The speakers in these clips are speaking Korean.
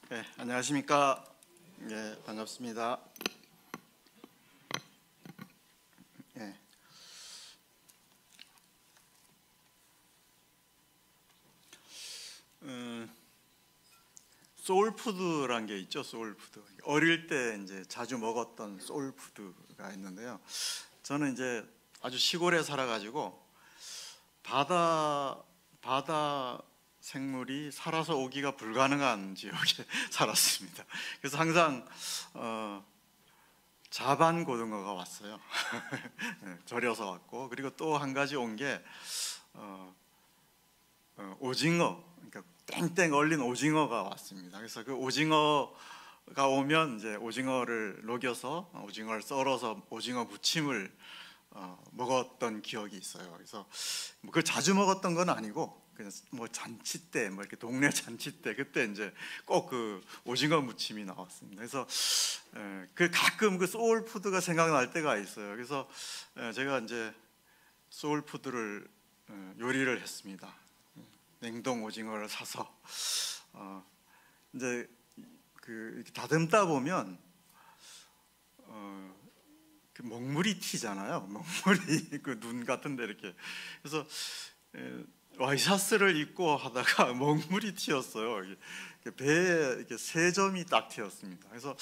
네, 안녕하십니까. 예, 반갑습니다. 예. 소울푸드란 게 있죠. 소울푸드. 어릴 때 이제 자주 먹었던 소울푸드가 있는데요. 저는 이제 아주 시골에 살아가지고 바다 생물이 살아서 오기가 불가능한 지역에 살았습니다. 그래서 항상 자반 고등어가 왔어요. 절여서 왔고, 그리고 또 한 가지 온 게 오징어, 그러니까 땡땡 얼린 오징어가 왔습니다. 그래서 그 오징어가 오면 이제 오징어를 녹여서 오징어를 썰어서 오징어 무침을 먹었던 기억이 있어요. 그래서 그 자주 먹었던 건 아니고 그냥 뭐 잔치 때, 뭐 이렇게 동네 잔치 때 그때 이제 꼭 그 오징어 무침이 나왔습니다. 그래서 그 가끔 그 소울푸드가 생각날 때가 있어요. 그래서 제가 이제 소울푸드를 요리를 했습니다. 냉동 오징어를 사서 이제 그 이렇게 다듬다 보면 그 먹물이 튀잖아요. 먹물이 그 눈 같은데 이렇게. 그래서 와이셔츠를 입고 하다가 먹물이 튀었어요. 배에 이렇게 세 점이 딱 튀었습니다. 그래서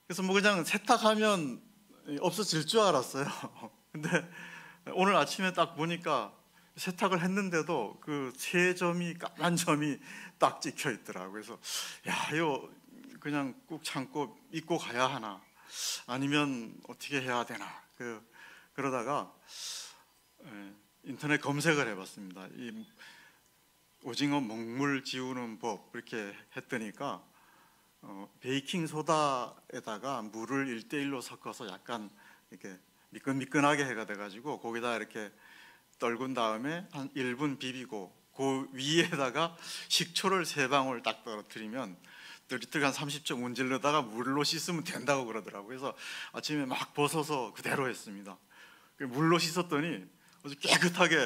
그래서 뭐 그냥 세탁하면 없어질 줄 알았어요. 근데 오늘 아침에 딱 보니까 세탁을 했는데도 그 세 점이, 까만 점이 딱 찍혀 있더라고요. 그래서 이거 그냥 꾹 참고 입고 가야 하나, 아니면 어떻게 해야 되나, 그러다가 인터넷 검색을 해봤습니다. 이 오징어 먹물 지우는 법 이렇게 했더니까 베이킹 소다에다가 물을 1:1로 섞어서 약간 이렇게 미끈미끈하게 해가 돼가지고 거기다 이렇게 떨군 다음에 한 1분 비비고 그 위에다가 식초를 3방울 딱 떨어뜨리면 한 30초 문질러다가 물로 씻으면 된다고 그러더라고요. 그래서 아침에 막 벗어서 그대로 했습니다. 물로 씻었더니 아주 깨끗하게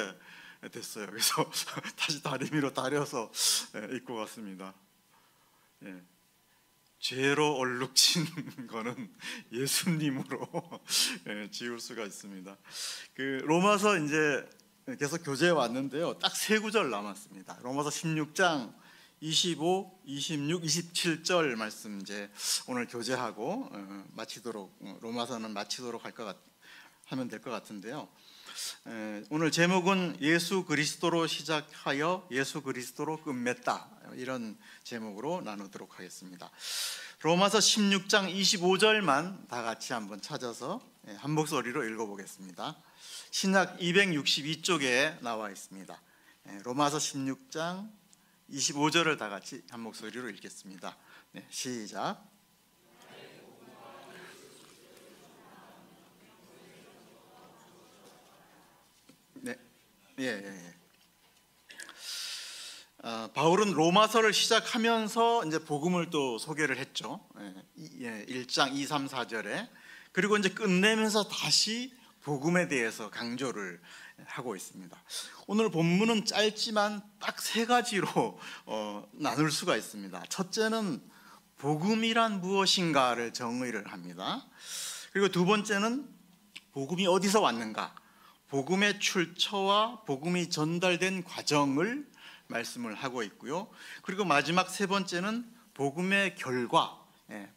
됐어요. 그래서 다시 다리미로 다려서 입고 갔습니다. 예. 죄로 얼룩진 거는 예수님으로 지울 수가 있습니다. 그 로마서 이제 계속 교재에 왔는데요. 딱 3구절 남았습니다. 로마서 16장 25, 26, 27절 말씀 이제 오늘 교재하고 마치도록, 로마서는 마치도록 하면 될 것 같은데요. 오늘 제목은 예수 그리스도로 시작하여 예수 그리스도로 끝맺다, 이런 제목으로 나누도록 하겠습니다. 로마서 16장 25절만 다 같이 한번 찾아서 한 목소리로 읽어보겠습니다. 신약 262쪽에 나와 있습니다. 로마서 16장 25절을 다 같이 한 목소리로 읽겠습니다. 시작. 바울은 로마서를 시작하면서 이제 복음을 또 소개를 했죠. 1장 2, 3, 4절에. 그리고 이제 끝내면서 다시 복음에 대해서 강조를 하고 있습니다. 오늘 본문은 짧지만 딱 3가지로 나눌 수가 있습니다. 첫째는 복음이란 무엇인가를 정의를 합니다. 그리고 두 번째는 복음이 어디서 왔는가, 복음의 출처와 복음이 전달된 과정을 말씀을 하고 있고요. 그리고 마지막 3번째는 복음의 결과,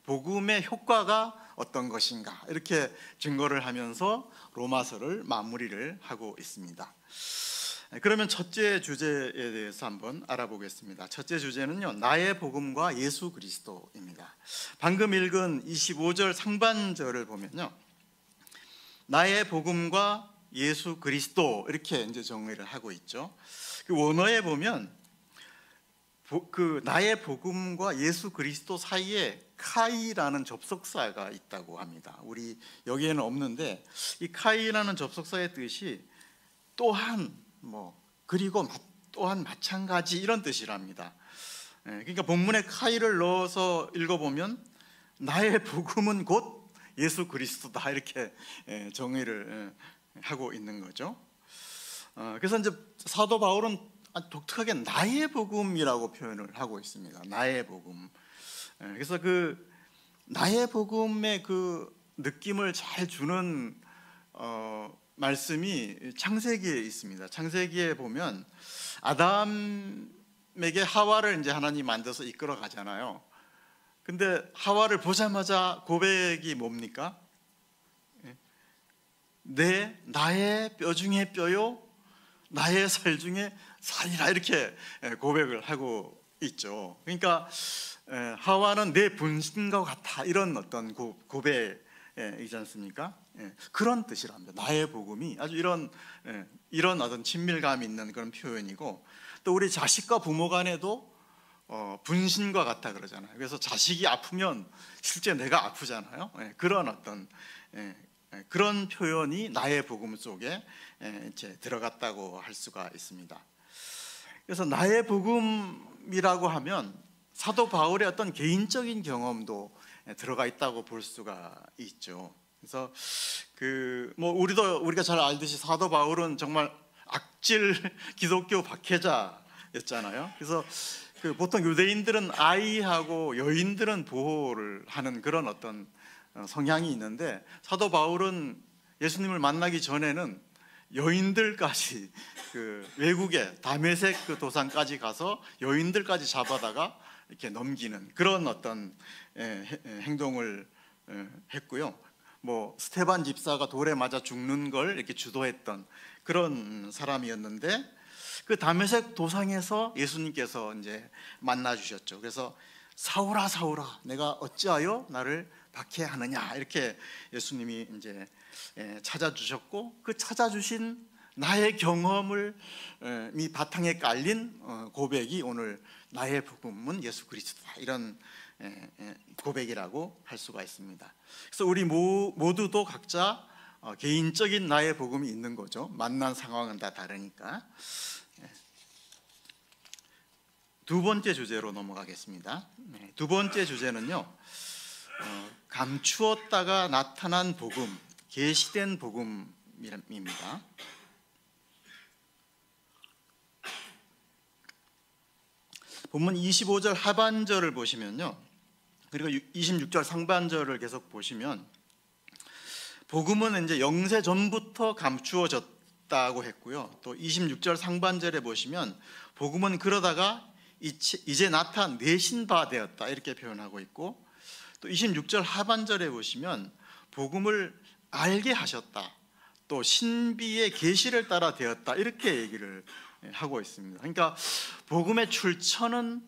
복음의 효과가 어떤 것인가, 이렇게 증거를 하면서 로마서를 마무리를 하고 있습니다. 그러면 첫째 주제에 대해서 한번 알아보겠습니다. 첫째 주제는요, 나의 복음과 예수 그리스도입니다. 방금 읽은 25절 상반절을 보면요, 나의 복음과 예수 그리스도, 이렇게 이제 정의를 하고 있죠. 그 원어에 보면 그 나의 복음과 예수 그리스도 사이에 카이라는 접속사가 있다고 합니다. 우리 여기에는 없는데 이 카이라는 접속사의 뜻이 또한, 그리고 또한 마찬가지, 이런 뜻이랍니다. 그러니까 본문에 카이를 넣어서 읽어보면 나의 복음은 곧 예수 그리스도다, 이렇게 정의를 하고 있는 거죠. 그래서 이제 사도 바울은 독특하게 나의 복음이라고 표현을 하고 있습니다. 나의 복음. 그래서 그 나의 복음의 그 느낌을 잘 주는 말씀이 창세기에 있습니다. 창세기에 보면 아담에게 하와를 이제 하나님 만들어서 이끌어 가잖아요. 근데 하와를 보자마자 고백이 뭡니까? 나의 뼈 중에 뼈요, 나의 살 중에 살이라, 이렇게 고백을 하고 있죠. 그러니까 하와는 내 분신과 같아, 이런 어떤 고백이지 않습니까? 그런 뜻이랍니다. 나의 복음이 아주 이런 어떤 친밀감 있는 그런 표현이고, 또 우리 자식과 부모 간에도 분신과 같아 그러잖아요. 그래서 자식이 아프면 실제 내가 아프잖아요. 그런 어떤 그런 표현이 나의 복음 속에 이제 들어갔다고 할 수가 있습니다. 그래서 나의 복음이라고 하면 사도 바울의 어떤 개인적인 경험도 들어가 있다고 볼 수가 있죠. 그래서 우리가 잘 알듯이 사도 바울은 정말 악질 기독교 박해자였잖아요. 그래서 보통 유대인들은 아이하고 여인들은 보호를 하는 그런 어떤 성향이 있는데, 사도 바울은 예수님을 만나기 전에는 여인들까지 외국에 다메섹 그 도상까지 가서 여인들까지 잡아다가 이렇게 넘기는 그런 어떤 행동을 했고요. 스테반 집사가 돌에 맞아 죽는 걸 이렇게 주도했던 그런 사람이었는데, 그 다메섹 도상에서 예수님께서 이제 만나 주셨죠. 그래서 사울아 사울아 내가 어찌하여 나를 박해하느냐, 이렇게 예수님이 이제 찾아주셨고, 그 찾아주신 나의 경험을 이 바탕에 깔린 고백이 오늘 나의 복음은 예수 그리스도다, 이런 고백이라고 할 수가 있습니다. 그래서 우리 모두도 각자 개인적인 나의 복음이 있는 거죠. 만난 상황은 다 다르니까. 두 번째 주제로 넘어가겠습니다. 두 번째 주제는요, 감추었다가 나타난 복음, 계시된 복음입니다. 본문 25절 하반절을 보시면요, 그리고 26절 상반절을 계속 보시면, 복음은 이제 영세 전부터 감추어졌다고 했고요, 또 26절 상반절에 보시면 복음은 그러다가 이제 나타내신 바 되었다, 이렇게 표현하고 있고, 또 26절 하반절에 보시면 복음을 알게 하셨다, 또 신비의 계시를 따라 되었다, 이렇게 얘기를 하고 있습니다. 그러니까 복음의 출처는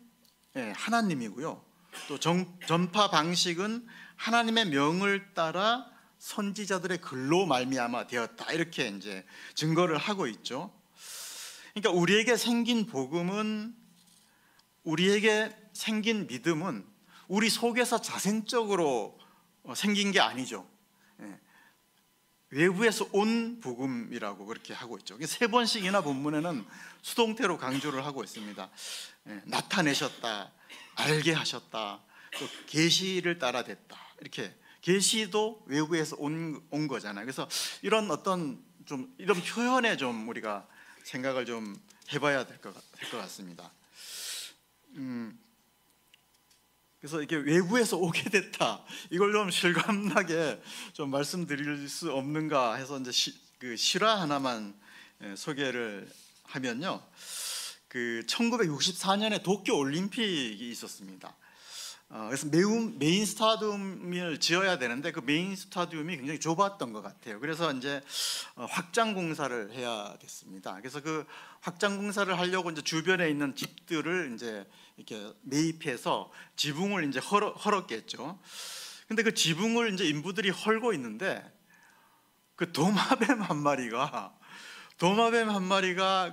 하나님이고요, 또 전파 방식은 하나님의 명을 따라 선지자들의 글로 말미암아 되었다, 이렇게 이제 증거를 하고 있죠. 그러니까 우리에게 생긴 복음은, 우리에게 생긴 믿음은 우리 속에서 자생적으로 생긴 게 아니죠. 외부에서 온 복음이라고 그렇게 하고 있죠. 세 번씩이나 본문에는 수동태로 강조를 하고 있습니다. 나타내셨다, 알게 하셨다, 또 계시를 따라 됐다, 이렇게 계시도 외부에서 온 거잖아요. 그래서 이런 어떤 이런 표현에 좀 우리가 생각을 좀 해봐야 될 것 같습니다. 그래서 이렇게 외부에서 오게 됐다, 이걸 좀 실감나게 좀 말씀드릴 수 없는가 해서 이제 그 실화 하나만 소개를 하면요, 1964년에 도쿄 올림픽이 있었습니다. 그래서 메인 스타디움을 지어야 되는데 그 메인 스타디움이 굉장히 좁았던 것 같아요. 그래서 이제 확장 공사를 해야 됐습니다. 그래서 그 확장 공사를 하려고 이제 주변에 있는 집들을 이제 이렇게 매입해서 지붕을 이제 헐었겠죠. 근데 그 지붕을 이제 인부들이 헐고 있는데, 그 도마뱀 한 마리가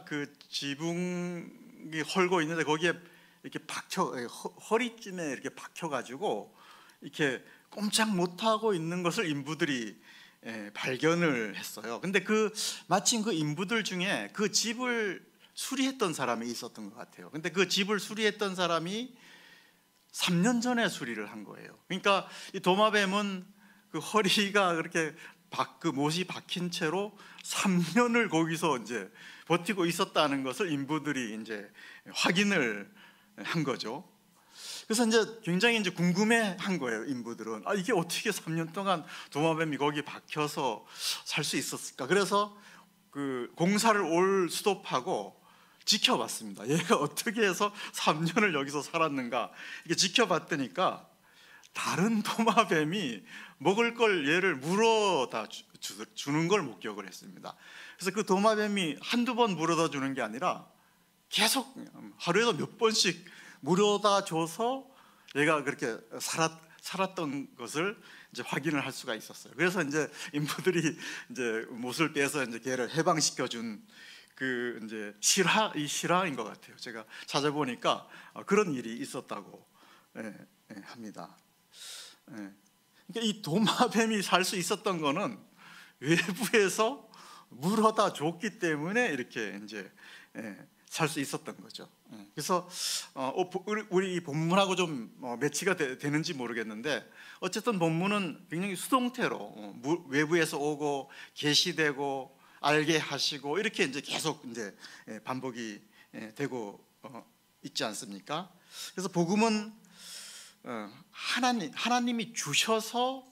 그 지붕이 헐고 있는데 거기에 이렇게 허리쯤에 이렇게 박혀가지고 이렇게 꼼짝 못하고 있는 것을 인부들이 발견을 했어요. 근데 마침 그 인부들 중에 그 집을 수리했던 사람이 있었던 것 같아요. 근데 그 집을 수리했던 사람이 3년 전에 수리를 한 거예요. 그러니까 이 도마뱀은 그 허리가 그렇게 그 못이 박힌 채로 3년을 거기서 이제 버티고 있었다는 것을 인부들이 이제 확인을 한 거죠. 그래서 이제 굉장히 이제 궁금해한 거예요. 인부들은 이게 어떻게 3년 동안 도마뱀이 거기 박혀서 살 수 있었을까? 그래서 그 공사를 올 스톱하고 지켜봤습니다. 얘가 어떻게 해서 3년을 여기서 살았는가? 이게 지켜봤더니까 다른 도마뱀이 먹을 걸 얘를 물어다 주는 걸 목격을 했습니다. 그래서 그 도마뱀이 한두 번 물어다 주는 게 아니라 계속 하루에도 몇 번씩 물어다 줘서 얘가 그렇게 살았던 것을 이제 확인을 할 수가 있었어요. 그래서 이제 인부들이 이제 못을 빼서 이제 걔를 해방시켜 준 그 이제 실화인 것 같아요. 제가 찾아보니까 그런 일이 있었다고 합니다. 그러니까 이 도마뱀이 살 수 있었던 거는 외부에서 물어다 줬기 때문에 이렇게 이제 살 수 있었던 거죠. 그래서 우리 이 본문하고 좀 매치가 되는지 모르겠는데 어쨌든 본문은 굉장히 수동태로 외부에서 오고 계시되고 알게 하시고 이렇게 이제 계속 이제 반복이 되고 있지 않습니까? 그래서 복음은 하나님이 주셔서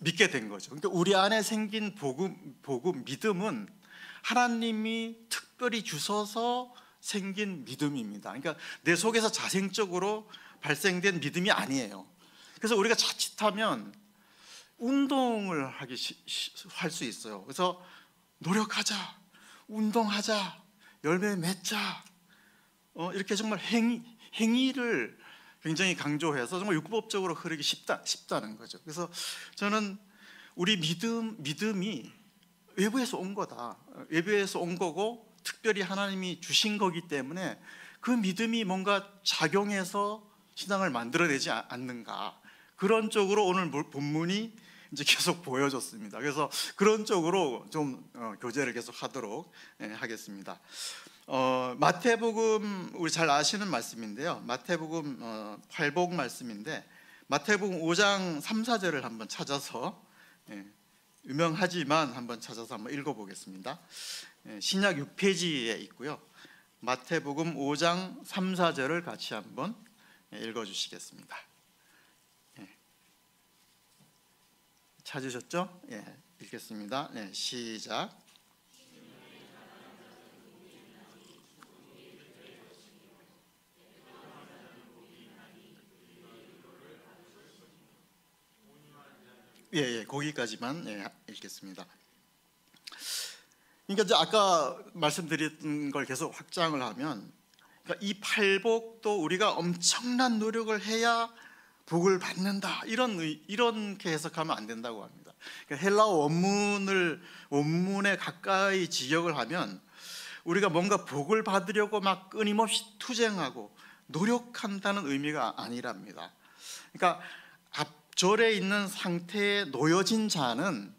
믿게 된 거죠. 그러니까 우리 안에 생긴 복음 믿음은 하나님이 특별히 주셔서 생긴 믿음입니다. 그러니까 내 속에서 자생적으로 발생된 믿음이 아니에요. 그래서 우리가 자칫하면 운동을 할 수 있어요. 그래서 노력하자, 운동하자, 열매 맺자, 이렇게 정말 행위를 굉장히 강조해서 정말 율법적으로 흐르기 쉽다는 거죠. 그래서 저는 우리 믿음이 외부에서 온 거다. 외부에서 온 거고 특별히 하나님이 주신 거기 때문에 그 믿음이 뭔가 작용해서 신앙을 만들어내지 않는가. 그런 쪽으로 오늘 본문이 이제 계속 보여줬습니다. 그래서 그런 쪽으로 좀 교제를 계속 하도록 하겠습니다. 마태복음 우리 잘 아시는 말씀인데요. 마태복음 8복 말씀인데 마태복음 5장 3, 4절을 한번 찾아서 유명하지만 한번 찾아서 한번 읽어보겠습니다. 신약 6페이지에 있고요. 마태복음 5장 3, 4절을 같이 한번 읽어주시겠습니다. 찾으셨죠? 읽겠습니다. 시작. 거기까지만 읽겠습니다. 그러니까 이제 아까 말씀드렸던 걸 계속 확장을 하면, 그러니까 이 팔복도 우리가 엄청난 노력을 해야 복을 받는다 이렇게 해석하면 안 된다고 합니다. 그러니까 헬라어 원문에 가까이 직역을 하면 우리가 뭔가 복을 받으려고 막 끊임없이 투쟁하고 노력한다는 의미가 아니랍니다. 그러니까 앞절에 있는 상태에 놓여진 자는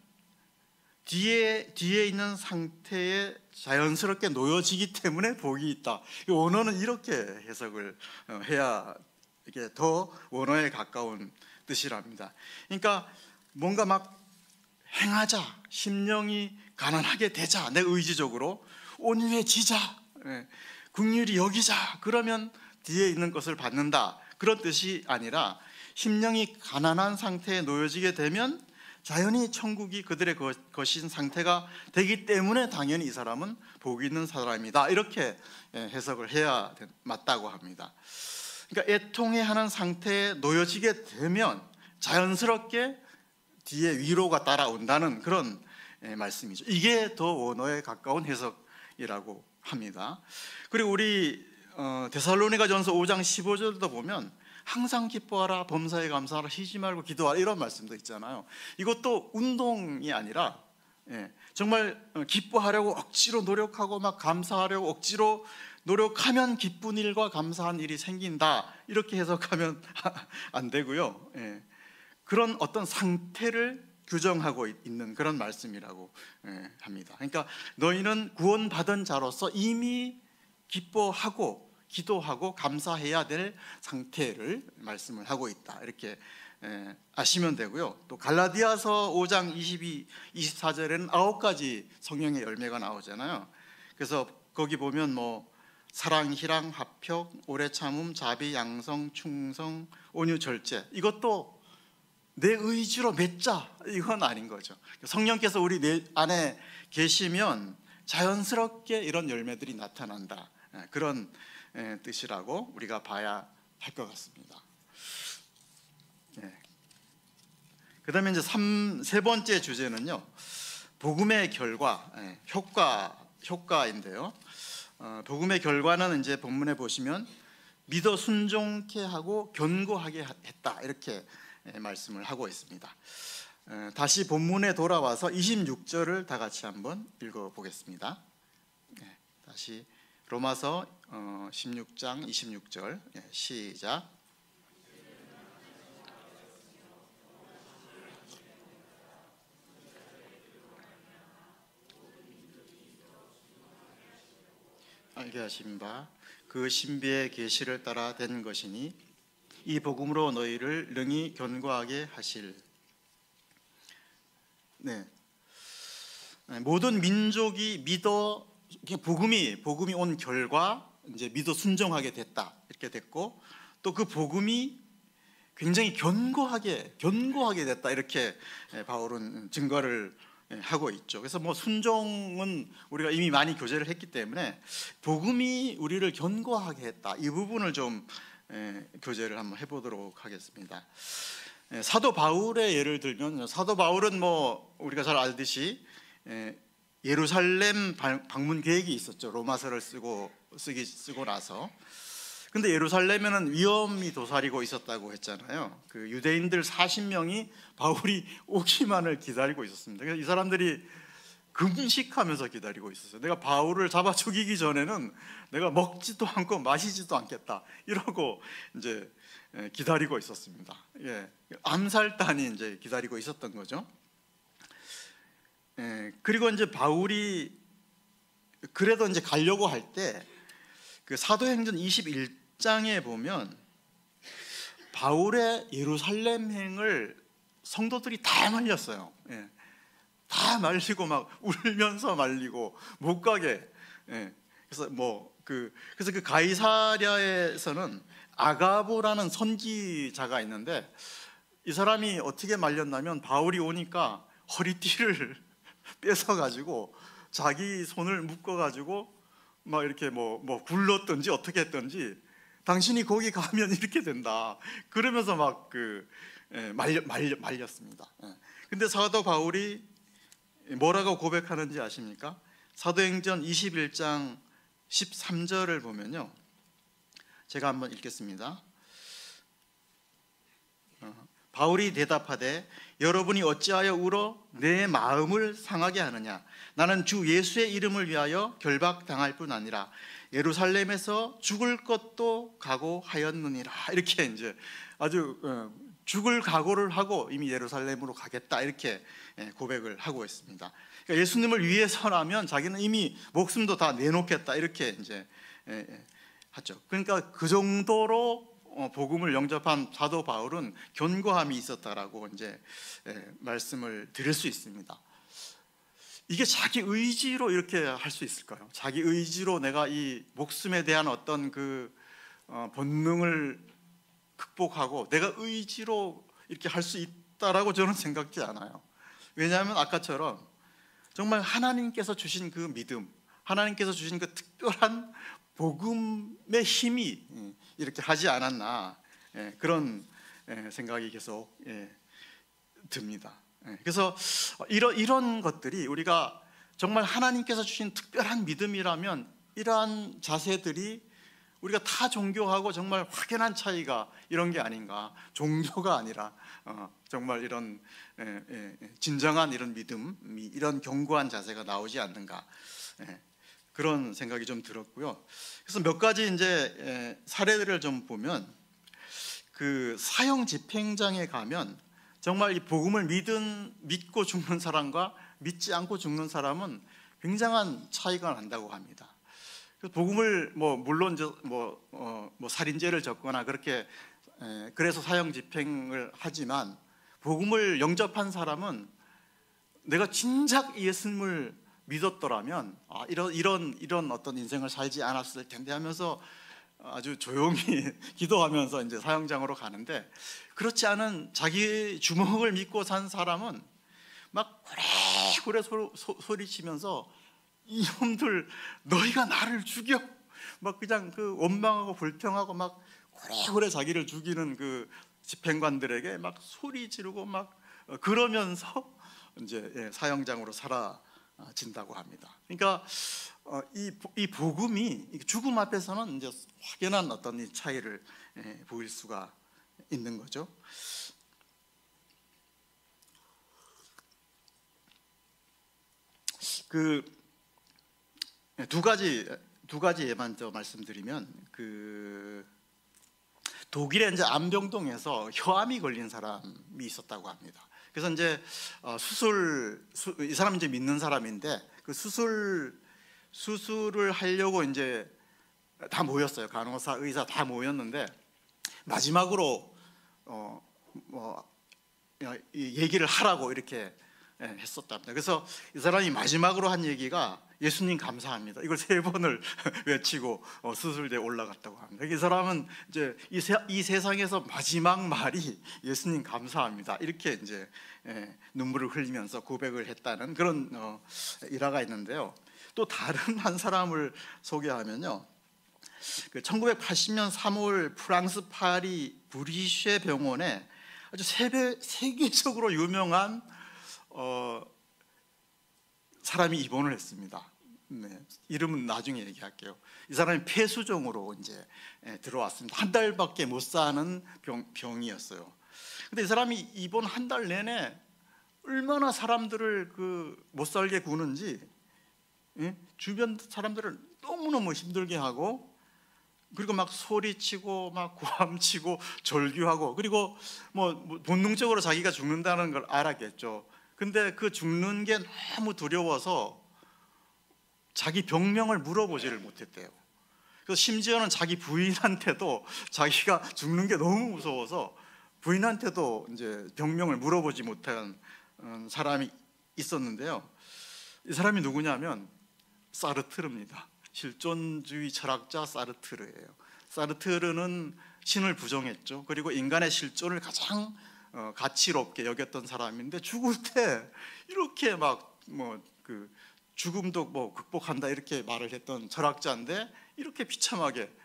뒤에 있는 상태에 자연스럽게 놓여지기 때문에 복이 있다. 원어는 이렇게 해석을 해야 이게 더 원어에 가까운 뜻이랍니다. 그러니까 뭔가 막 행하자, 심령이 가난하게 되자, 내 의지적으로 온유해지자, 긍휼히 여기자, 그러면 뒤에 있는 것을 받는다, 그런 뜻이 아니라 심령이 가난한 상태에 놓여지게 되면 자연히 천국이 그들의 것인 상태가 되기 때문에 당연히 이 사람은 복이 있는 사람이다, 이렇게 해석을 해야 맞다고 합니다. 그러니까 애통해하는 상태에 놓여지게 되면 자연스럽게 뒤에 위로가 따라온다는 그런 말씀이죠. 이게 더 원어에 가까운 해석이라고 합니다. 그리고 우리 데살로니가전서 5장 15절도 보면 항상 기뻐하라, 범사에 감사하라, 쉬지 말고 기도하라, 이런 말씀도 있잖아요. 이것도 운동이 아니라 정말 기뻐하려고 억지로 노력하고 막 감사하려고 억지로 노력하면 기쁜 일과 감사한 일이 생긴다, 이렇게 해석하면 안 되고요. 그런 어떤 상태를 규정하고 있는 그런 말씀이라고 합니다. 그러니까 너희는 구원받은 자로서 이미 기뻐하고 기도하고 감사해야 될 상태를 말씀을 하고 있다, 이렇게 아시면 되고요. 또 갈라디아서 5장 22, 24절에는 9가지 성령의 열매가 나오잖아요. 그래서 거기 보면 뭐 사랑, 희랑, 화평, 오래 참음, 자비, 양성, 충성, 온유, 절제, 이것도 내 의지로 맺자, 이건 아닌 거죠. 성령께서 우리 내 안에 계시면 자연스럽게 이런 열매들이 나타난다, 그런 뜻이라고 우리가 봐야 할 것 같습니다. 그 다음에 이제 세 번째 주제는요, 복음의 결과, 효과인데요. 복음의 결과는 이제 본문에 보시면 믿어 순종케 하고 견고하게 했다, 이렇게 말씀을 하고 있습니다. 다시 본문에 돌아와서 26절을 다 같이 한번 읽어보겠습니다. 다시 로마서 16장 26절, 시작. 알게 하신 바 그 신비의 계시를 따라 된 것이니 이 복음으로 너희를 능히 견고하게 하실. 모든 민족이 믿어, 복음이 온 결과 이제 믿어 순종하게 됐다, 이렇게 됐고, 또 그 복음이 굉장히 견고하게 됐다, 이렇게 바울은 증거를 하고 있죠. 그래서 뭐 순종은 우리가 이미 많이 교제를 했기 때문에 복음이 우리를 견고하게 했다, 이 부분을 좀 교제를 한번 해보도록 하겠습니다. 사도 바울의 예를 들면, 사도 바울은 뭐 우리가 잘 알듯이 예루살렘 방문 계획이 있었죠. 로마서를 쓰고 나서. 근데 예루살렘에는 위험이 도사리고 있었다고 했잖아요. 그 유대인들 40명이 바울이 오기만을 기다리고 있었습니다. 그래서 이 사람들이 금식하면서 기다리고 있었어요. 내가 바울을 잡아 죽이기 전에는 내가 먹지도 않고 마시지도 않겠다, 이러고 이제 기다리고 있었습니다. 암살단이 이제 기다리고 있었던 거죠. 그리고 이제 바울이 그래도 이제 가려고 할 때 그 사도행전 21장에 보면 바울의 예루살렘행을 성도들이 다 말렸어요. 다 말리고 막 울면서 말리고 못 가게. 그래서 그래서 그 가이사랴에서는 아가보라는 선지자가 있는데, 이 사람이 어떻게 말렸냐면 바울이 오니까 허리띠를 뺏어 가지고 자기 손을 묶어 가지고 막 이렇게 뭐 굴렀든지 어떻게 했든지, 당신이 거기 가면 이렇게 된다, 그러면서 막 말렸습니다. 근데 사도 바울이 뭐라고 고백하는지 아십니까? 사도행전 21장 13절을 보면요, 제가 한번 읽겠습니다. 바울이 대답하되 여러분이 어찌하여 울어 내 마음을 상하게 하느냐? 나는 주 예수의 이름을 위하여 결박당할 뿐 아니라 예루살렘에서 죽을 것도 각오하였느니라. 이렇게 이제 아주 죽을 각오를 하고 이미 예루살렘으로 가겠다, 이렇게 고백을 하고 있습니다. 그러니까 예수님을 위해서라면 자기는 이미 목숨도 다 내놓겠다, 이렇게 이제 하죠. 그러니까 그 정도로 복음을 영접한 사도 바울은 견고함이 있었다라고 이제 말씀을 드릴 수 있습니다. 이게 자기 의지로 이렇게 할 수 있을까요? 자기 의지로 내가 이 목숨에 대한 어떤 그 본능을 극복하고 내가 의지로 이렇게 할 수 있다라고 저는 생각지 않아요. 왜냐하면 아까처럼 정말 하나님께서 주신 그 믿음, 하나님께서 주신 그 특별한 복음의 힘이 이렇게 하지 않았나, 그런 생각이 계속 듭니다. 그래서 이런 것들이 우리가 정말 하나님께서 주신 특별한 믿음이라면 이러한 자세들이 우리가 타 종교하고 정말 확연한 차이가 이런 게 아닌가, 종교가 아니라 정말 이런 진정한 이런 믿음이, 이런 견고한 자세가 나오지 않는가, 그런 생각이 좀 들었고요. 그래서 몇 가지 이제 사례들을 좀 보면, 그 사형 집행장에 가면 정말 이 복음을 믿고 죽는 사람과 믿지 않고 죽는 사람은 굉장한 차이가 난다고 합니다. 그래서 복음을 물론 이제 살인죄를 졌거나 그렇게 그래서 사형 집행을 하지만 복음을 영접한 사람은 내가 진작 예수님을 믿었더라면 이런 어떤 인생을 살지 않았을 텐데 하면서 아주 조용히 기도하면서 이제 사형장으로 가는데, 그렇지 않은 자기 주먹을 믿고 산 사람은 막 고래고래 소리치면서 이놈들 너희가 나를 죽여, 막 그냥 그 원망하고 불평하고 막 고래고래 자기를 죽이는 그 집행관들에게 막 소리 지르고 막 그러면서 이제 사형장으로 사라진다고 합니다. 그러니까 이 복음이 죽음 앞에서는 이제 확연한 어떤 이 차이를 보일 수가 있는 거죠. 그 두 가지 예만 더 말씀드리면, 그 독일의 이제 암병동에서 혀암이 걸린 사람이 있었다고 합니다. 그래서 이제 이 사람은 이제 믿는 사람인데 그 수술을 하려고 이제 다 모였어요. 간호사, 의사 다 모였는데 마지막으로 이 얘기를 하라고 이렇게 했었답니다. 그래서 이 사람이 마지막으로 한 얘기가 예수님 감사합니다, 이걸 3번을 외치고 수술대에 올라갔다고 합니다. 이 사람은 이제 이 세상에서 마지막 말이 예수님 감사합니다, 이렇게 이제 눈물을 흘리면서 고백을 했다는 그런 일화가 있는데요. 또 다른 한 사람을 소개하면요, 그 1980년 3월 프랑스 파리 브리쉐 병원에 아주 세계적으로 유명한 사람이 입원을 했습니다. 이름은 나중에 얘기할게요. 이 사람이 폐수종으로 이제 들어왔습니다. 한 달밖에 못 사는 병이었어요. 근데 이 사람이 입원 한 달 내내 얼마나 사람들을 못 살게 구는지, 주변 사람들을 너무너무 힘들게 하고, 그리고 막 소리치고 막 고함치고 절규하고, 그리고 뭐 본능적으로 자기가 죽는다는 걸 알았겠죠. 근데 그 죽는 게 너무 두려워서 자기 병명을 물어보지를 못했대요. 그래서 심지어는 자기 부인한테도 자기가 죽는 게 너무 무서워서 부인한테도 이제 병명을 물어보지 못한 사람이 있었는데요. 이 사람이 누구냐면 사르트르입니다. 실존주의 철학자 사르트르예요. 사르트르는 신을 부정했죠. 그리고 인간의 실존을 가장 가치롭게 여겼던 사람인데, 죽을 때 이렇게 막 죽음도 극복한다 이렇게 말을 했던 철학자인데, 이렇게 비참하게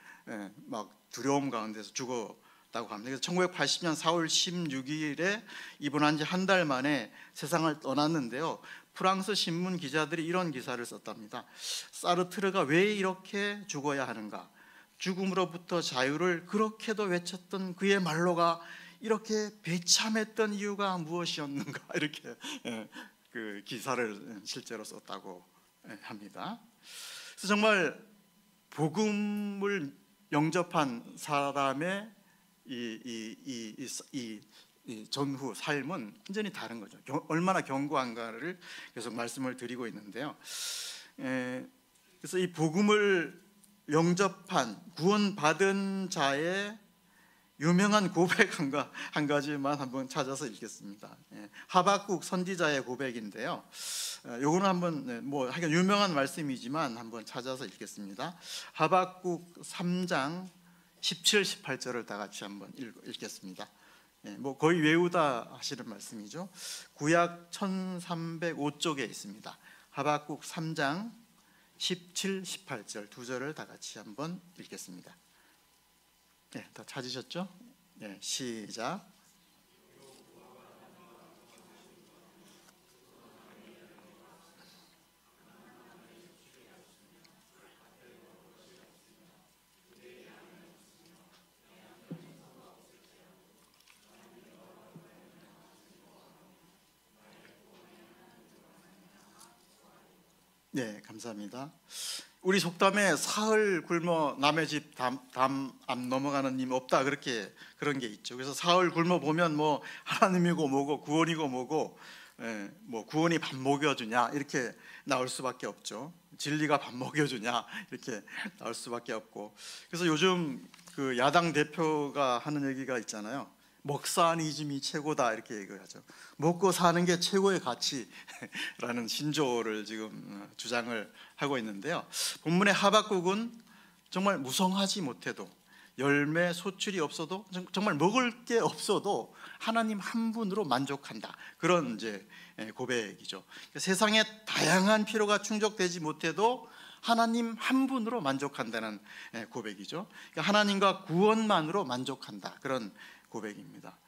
막 두려움 가운데서 죽었다고 합니다. 그래서 1980년 4월 16일에 입원한 지 한 달 만에 세상을 떠났는데요. 프랑스 신문 기자들이 이런 기사를 썼답니다. 사르트르가 왜 이렇게 죽어야 하는가? 죽음으로부터 자유를 그렇게도 외쳤던 그의 말로가 이렇게 배참했던 이유가 무엇이었는가? 이렇게 그 기사를 실제로 썼다고 합니다. 그래서 정말 복음을 영접한 사람의 이 전후 삶은 완전히 다른 거죠. 얼마나 견고한가를 계속 말씀을 드리고 있는데요. 그래서 이 복음을 영접한 구원받은 자의 유명한 고백 한 가지만 한번 찾아서 읽겠습니다. 하박국 선지자의 고백인데요. 요거는 한번 하여간 유명한 말씀이지만 한번 찾아서 읽겠습니다. 하박국 3장 17, 18절을 다 같이 한번 읽겠습니다. 거의 외우다 하시는 말씀이죠. 구약 1305쪽에 있습니다. 하박국 3장 17, 18절 두 절을 다 같이 한번 읽겠습니다. 다 찾으셨죠? 시작. 네, 감사합니다. 우리 속담에 사흘 굶어 남의 집 담 안 넘어가는 님 없다, 그런 게 있죠. 그래서 사흘 굶어 보면 하나님이고 뭐고 구원이고 뭐고, 구원이 밥 먹여주냐 이렇게 나올 수밖에 없죠. 진리가 밥 먹여주냐 이렇게 나올 수밖에 없고, 그래서 요즘 그 야당 대표가 하는 얘기가 있잖아요. 먹사니즘이 최고다 이렇게 얘기하죠. 먹고 사는 게 최고의 가치라는 신조어를 지금 주장을 하고 있는데요. 본문의 하박국은 정말 무성하지 못해도, 열매 소출이 없어도, 정말 먹을 게 없어도 하나님 한 분으로 만족한다, 그런 이제 고백이죠. 세상에 다양한 필요가 충족되지 못해도 하나님 한 분으로 만족한다는 고백이죠. 하나님과 구원만으로 만족한다, 그런 고백입니다.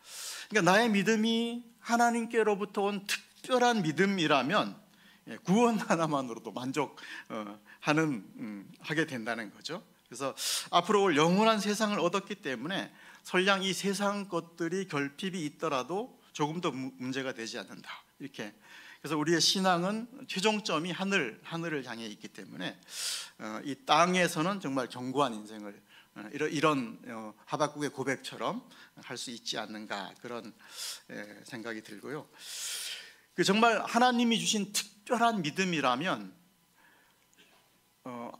그러니까 나의 믿음이 하나님께로부터 온 특별한 믿음이라면 구원 하나만으로도 하게 된다는 거죠. 그래서 앞으로 올 영원한 세상을 얻었기 때문에 설령 이 세상 것들이 결핍이 있더라도 조금도 문제가 되지 않는다, 이렇게. 그래서 우리의 신앙은 최종점이 하늘을 향해 있기 때문에 이 땅에서는 정말 견고한 인생을 이런 하박국의 고백처럼 할 수 있지 않는가, 그런 생각이 들고요. 정말 하나님이 주신 특별한 믿음이라면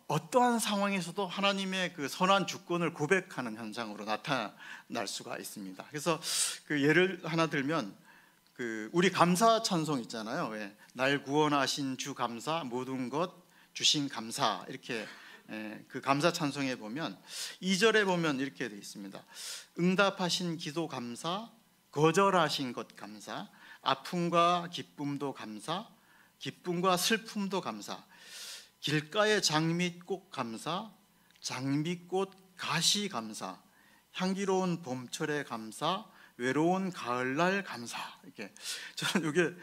어떠한 상황에서도 하나님의 그 선한 주권을 고백하는 현상으로 나타날 수가 있습니다. 그래서 그 예를 하나 들면 우리 감사 찬송 있잖아요. 날 구원하신 주 감사, 모든 것 주신 감사, 이렇게 그 감사 찬송에 보면 2절에 보면 이렇게 되어 있습니다. 응답하신 기도 감사, 거절하신 것 감사, 아픔과 기쁨도 감사, 기쁨과 슬픔도 감사, 길가의 장미꽃 감사, 장미꽃 가시 감사, 향기로운 봄철의 감사, 외로운 가을날 감사. 이렇게 저는 이게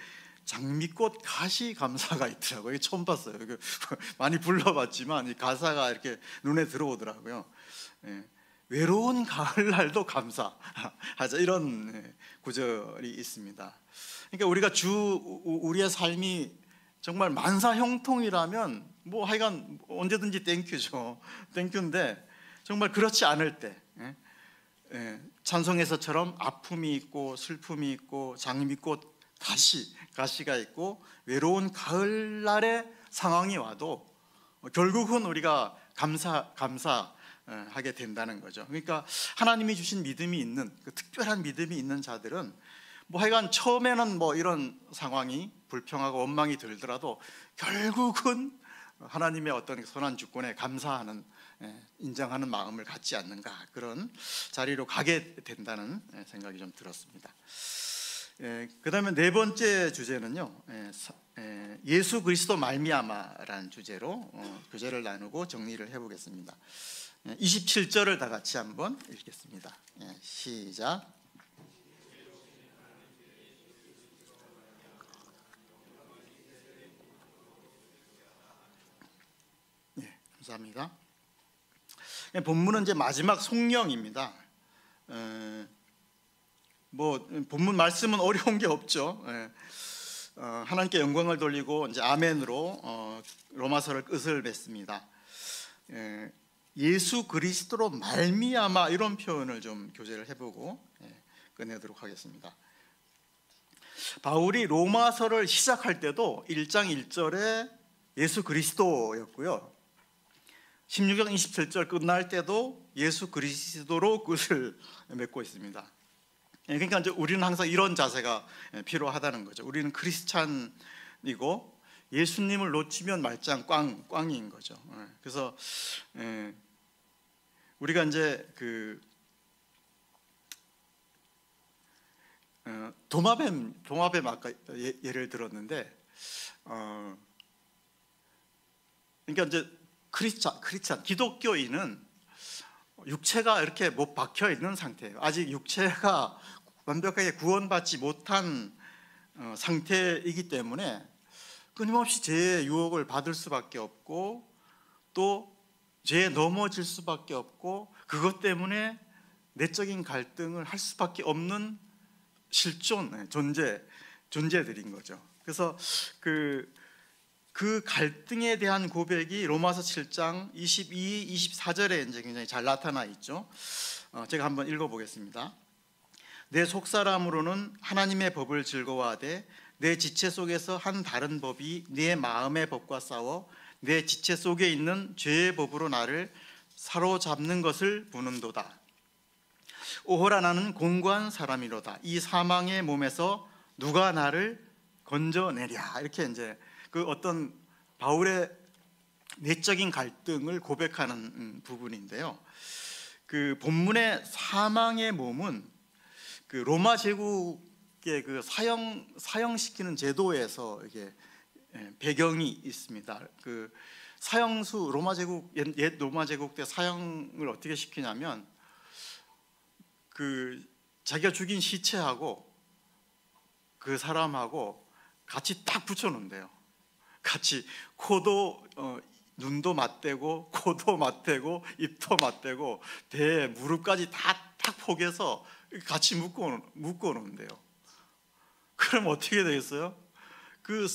장미꽃 가시 감사가 있더라고요. 처음 봤어요. 많이 불러봤지만 이 가사가 이렇게 눈에 들어오더라고요. 외로운 가을날도 감사하자, 이런 구절이 있습니다. 그러니까 우리가 우리의 삶이 정말 만사형통이라면 뭐 하여간 언제든지 땡큐죠. 땡큐인데 정말 그렇지 않을 때, 찬송에서처럼 아픔이 있고 슬픔이 있고 장미꽃 가시가 있고 외로운 가을날의 상황이 와도 결국은 우리가 감사하게 된다는 거죠. 그러니까 하나님이 주신 믿음이 있는, 그 특별한 믿음이 있는 자들은 뭐 하여간 처음에는 뭐 이런 상황이 불평하고 원망이 들더라도 결국은 하나님의 어떤 선한 주권에 감사하는, 인정하는 마음을 갖지 않는가, 그런 자리로 가게 된다는 생각이 좀 들었습니다. 그 다음에 네 번째 주제는요, 예수 그리스도 말미암아라는 주제로 교제를 나누고 정리를 해보겠습니다. 27절을 다 같이 한번 읽겠습니다. 시작. 감사합니다. 본문은 이제 마지막 송령입니다. 뭐 본문 말씀은 어려운 게 없죠. 하나님께 영광을 돌리고 이제 아멘으로 로마서를 끝을 맺습니다. 예수 그리스도로 말미암아, 이런 표현을 좀 교제를 해보고 끝내도록 하겠습니다. 바울이 로마서를 시작할 때도 1장 1절에 예수 그리스도였고요, 16장 27절 끝날 때도 예수 그리스도로 끝을 맺고 있습니다. 그러니까 이제 우리는 항상 이런 자세가 필요하다는 거죠. 우리는 크리스찬이고 예수님을 놓치면 말짱 꽝인 거죠. 그래서 우리가 이제 도마뱀 아까 예를 들었는데, 그러니까 이제 크리스찬 기독교인은 육체가 이렇게 못 박혀 있는 상태예요. 아직 육체가 완벽하게 구원받지 못한 상태이기 때문에 끊임없이 죄의 유혹을 받을 수밖에 없고, 또 죄에 넘어질 수밖에 없고, 그것 때문에 내적인 갈등을 할 수밖에 없는 실존 존재들인 거죠. 그래서 그 갈등에 대한 고백이 로마서 7장 22, 24절에 이제 굉장히 잘 나타나 있죠. 제가 한번 읽어보겠습니다. 내 속사람으로는 하나님의 법을 즐거워하되 내 지체 속에서 한 다른 법이 내 마음의 법과 싸워 내 지체 속에 있는 죄의 법으로 나를 사로잡는 것을 보는도다. 오호라 나는 공고한 사람이로다. 이 사망의 몸에서 누가 나를 건져내랴. 이렇게 이제 그 어떤 바울의 내적인 갈등을 고백하는 부분인데요. 그 본문의 사망의 몸은 그 로마 제국의 그 사형시키는 제도에서 이게 배경이 있습니다. 그 사형수 옛 로마 제국 때 사형을 어떻게 시키냐면 그 자기가 죽인 시체하고 그 사람하고 같이 딱 붙여놓는데요. 같이 코도 눈도 맞대고 코도 맞대고 입도 맞대고 배 무릎까지 다 딱 포개서 같이 묶어 놓은데요. 그럼 어떻게 되겠어요? 그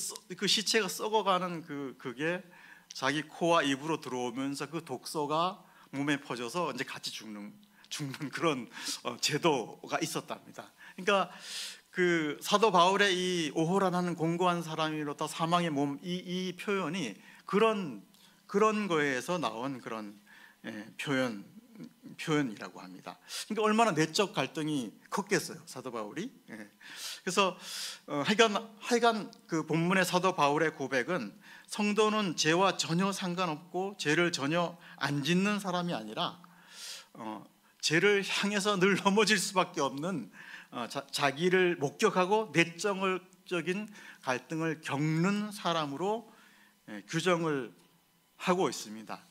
시체가 썩어가는 그게 자기 코와 입으로 들어오면서 그 독소가 몸에 퍼져서 이제 같이 죽는 그런 제도가 있었답니다. 그러니까 그 사도 바울의 이 오호라는 공고한 사람이로다 사망의 몸 이 표현이 그런 거에서 나온 그런 표현이라고 합니다. 그러니까 얼마나 내적 갈등이 컸겠어요, 사도 바울이. 그래서 하여간 그 본문의 사도 바울의 고백은 성도는 죄와 전혀 상관없고 죄를 전혀 안 짓는 사람이 아니라 죄를 향해서 늘 넘어질 수밖에 없는 자기를 목격하고 내적인 갈등을 겪는 사람으로 규정을 하고 있습니다.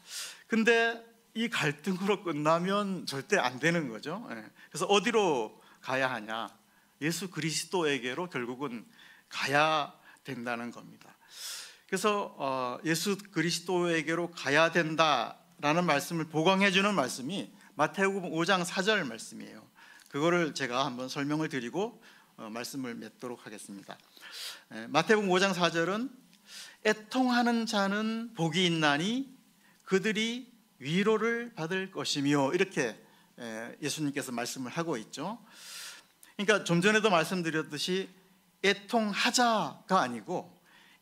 근데 이 갈등으로 끝나면 절대 안 되는 거죠. 그래서 어디로 가야 하냐? 예수 그리스도에게로 결국은 가야 된다는 겁니다. 그래서 예수 그리스도에게로 가야 된다라는 말씀을 보강해 주는 말씀이 마태복음 5장 4절 말씀이에요. 그거를 제가 한번 설명을 드리고 말씀을 맺도록 하겠습니다. 마태복음 5장 4절은 애통하는 자는 복이 있나니 그들이 위로를 받을 것이며 이렇게 예수님께서 말씀을 하고 있죠. 그러니까 좀 전에도 말씀드렸듯이 애통하자가 아니고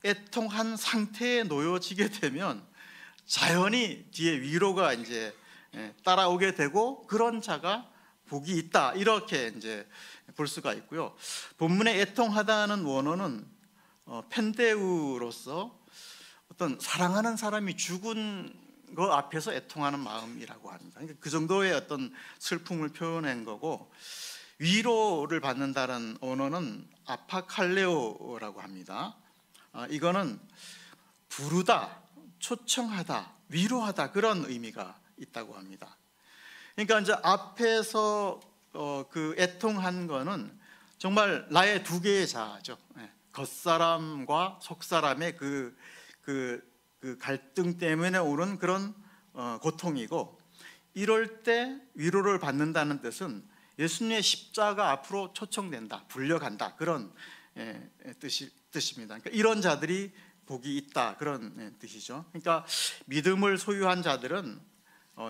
애통한 상태에 놓여지게 되면 자연히 뒤에 위로가 이제 따라오게 되고 그런 자가 복이 있다 이렇게 이제 볼 수가 있고요. 본문에 애통하다는 원어는 펜데우로서 어떤 사랑하는 사람이 죽은 그 앞에서 애통하는 마음이라고 합니다. 그러니까 그 정도의 어떤 슬픔을 표현한 거고, 위로를 받는다는 언어는 아파칼레오라고 합니다. 이거는 부르다, 초청하다, 위로하다 그런 의미가 있다고 합니다. 그러니까 이제 앞에서 그 애통한 거는 정말 나의 두 개의 자아죠. 겉사람과 속사람의 그 갈등 때문에 오는 그런 고통이고, 이럴 때 위로를 받는다는 뜻은 예수님의 십자가 앞으로 초청된다, 불려간다 그런 뜻입니다. 그러니까 이런 자들이 복이 있다 그런 뜻이죠. 그러니까 믿음을 소유한 자들은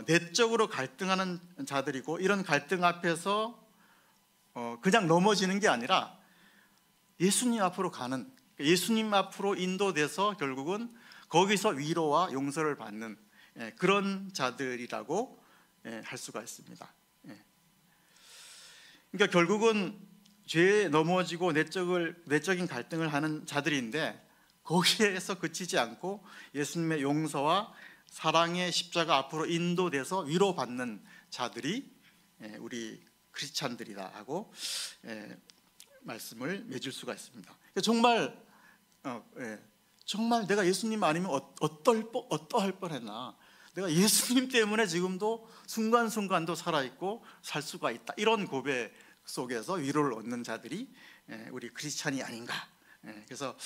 내적으로 갈등하는 자들이고, 이런 갈등 앞에서 그냥 넘어지는 게 아니라 예수님 앞으로 가는, 예수님 앞으로 인도돼서 결국은 거기서 위로와 용서를 받는 그런 자들이라고 할 수가 있습니다. 그러니까 결국은 죄에 넘어지고 내적인 갈등을 하는 자들인데, 거기에서 그치지 않고 예수님의 용서와 사랑의 십자가 앞으로 인도돼서 위로받는 자들이 우리 크리스찬들이다 하고 말씀을 맺을 수가 있습니다. 정말 내가 예수님 아니면 어떠할 뻔했나, 내가 예수님 때문에 지금도 순간순간도 살아있고 살 수가 있다, 이런 고백 속에서 위로를 얻는 자들이 우리 크리스찬이 아닌가. 그래서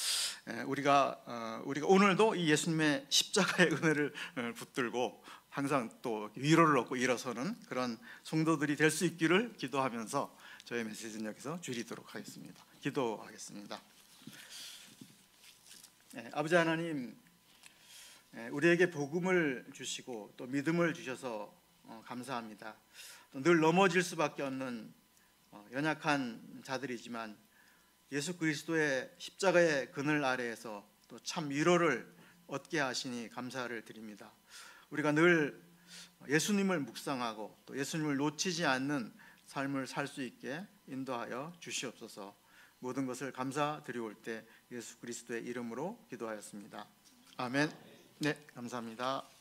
우리가 오늘도 이 예수님의 십자가의 은혜를 붙들고 항상 또 위로를 얻고 일어서는 그런 성도들이 될 수 있기를 기도하면서 저의 메시지는 여기서 줄이도록 하겠습니다. 기도하겠습니다. 아버지 하나님, 우리에게 복음을 주시고 또 믿음을 주셔서 감사합니다. 늘 넘어질 수밖에 없는 연약한 자들이지만 예수 그리스도의 십자가의 그늘 아래에서 또 참 위로를 얻게 하시니 감사를 드립니다. 우리가 늘 예수님을 묵상하고 또 예수님을 놓치지 않는 삶을 살 수 있게 인도하여 주시옵소서. 모든 것을 감사드리올 때 예수 그리스도의 이름으로 기도하였습니다. 아멘. 네, 감사합니다.